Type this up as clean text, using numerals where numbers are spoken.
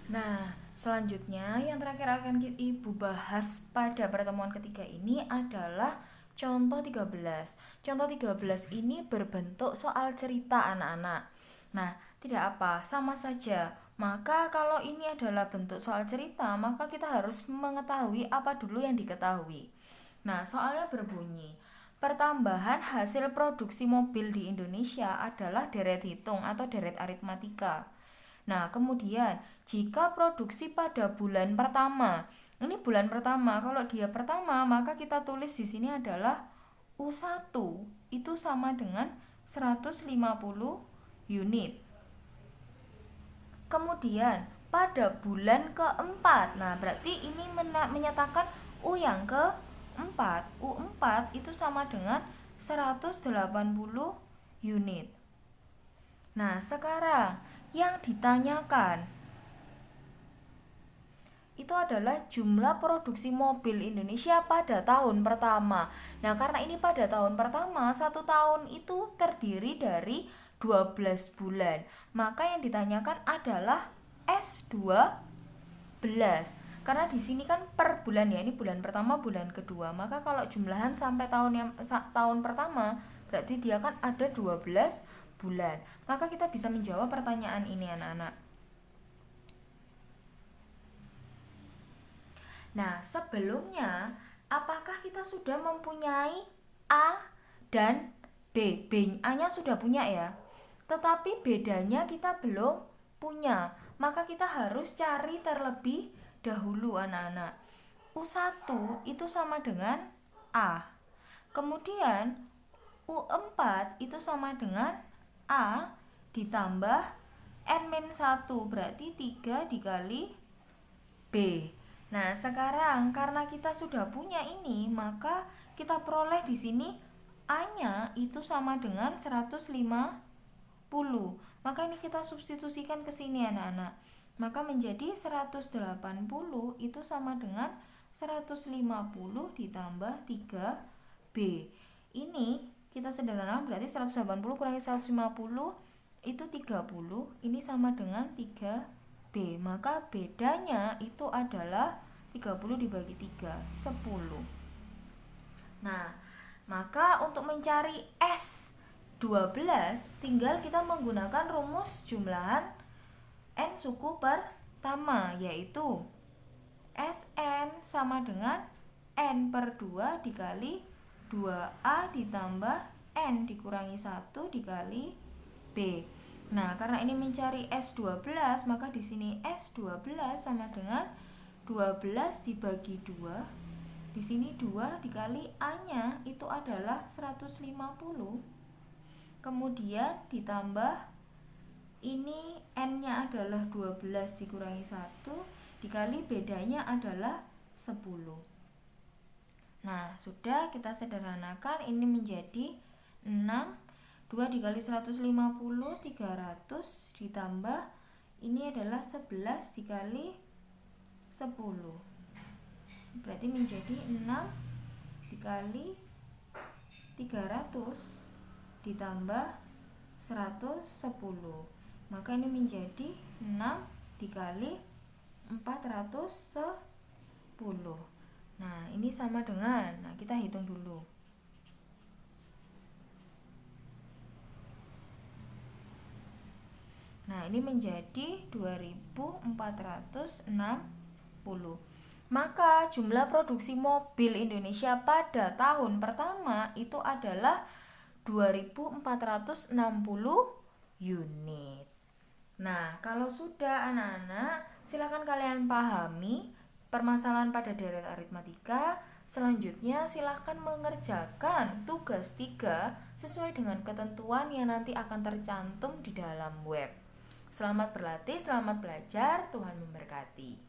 Nah, selanjutnya yang terakhir akan Ibu bahas pada pertemuan ketiga ini adalah contoh 13. Contoh 13 ini berbentuk soal cerita anak-anak. Nah, tidak apa, sama saja. Maka kalau ini adalah bentuk soal cerita, maka kita harus mengetahui apa dulu yang diketahui. Nah, soalnya berbunyi, pertambahan hasil produksi mobil di Indonesia adalah deret hitung atau deret aritmatika. Nah, kemudian jika produksi pada bulan pertama, ini bulan pertama, kalau dia pertama, maka kita tulis di sini adalah U1 itu sama dengan 150 unit. Kemudian pada bulan keempat, nah berarti ini menyatakan U yang keempat. U4 itu sama dengan 180 unit. Nah, sekarang yang ditanyakan itu adalah jumlah produksi mobil Indonesia pada tahun pertama. Nah, karena ini pada tahun pertama, satu tahun itu terdiri dari 12 bulan. Maka yang ditanyakan adalah S12. Karena di sini kan per bulan ya, ini bulan pertama, bulan kedua. Maka kalau jumlahan sampai tahun pertama, berarti dia kan ada 12 bulan. Maka kita bisa menjawab pertanyaan ini anak-anak. Nah, sebelumnya apakah kita sudah mempunyai A dan B? A-nya sudah punya ya. Tetapi bedanya kita belum punya. Maka kita harus cari terlebih dahulu anak-anak. U1 itu sama dengan A. Kemudian U4 itu sama dengan A ditambah N-1 berarti 3 dikali B. Nah, sekarang karena kita sudah punya ini, maka kita peroleh di sini A-nya itu sama dengan 150. Maka ini kita substitusikan ke sini anak-anak. Maka menjadi 180 itu sama dengan 150 ditambah 3B. Ini kita sederhanakan berarti 180 kurangi 150 itu 30. Ini sama dengan 3B. Maka bedanya itu adalah 30 dibagi 3, 10. Nah, maka untuk mencari S12 tinggal kita menggunakan rumus jumlahan N suku pertama, yaitu Sn sama dengan N per 2 dikali 2A ditambah N dikurangi 1 dikali B. Nah, karena ini mencari S12, maka di sini S12 sama dengan 12 dibagi 2. Di sini 2 dikali A-nya itu adalah 150. Kemudian ditambah ini N-nya adalah 12 dikurangi 1 dikali bedanya adalah 10. Nah, sudah kita sederhanakan ini menjadi 6. 2 dikali 150 300 ditambah ini adalah 11 dikali 10. Berarti menjadi 6 dikali 300 ditambah 110. Maka ini menjadi 6 dikali 410. Nah, ini sama dengan, kita hitung dulu. Nah, ini menjadi 2460. Maka jumlah produksi mobil Indonesia pada tahun pertama itu adalah 2460 unit. Nah, kalau sudah anak-anak, silakan kalian pahami permasalahan pada deret aritmatika. Selanjutnya silakan mengerjakan tugas 3 sesuai dengan ketentuan yang nanti akan tercantum di dalam web. Selamat berlatih, selamat belajar, Tuhan memberkati.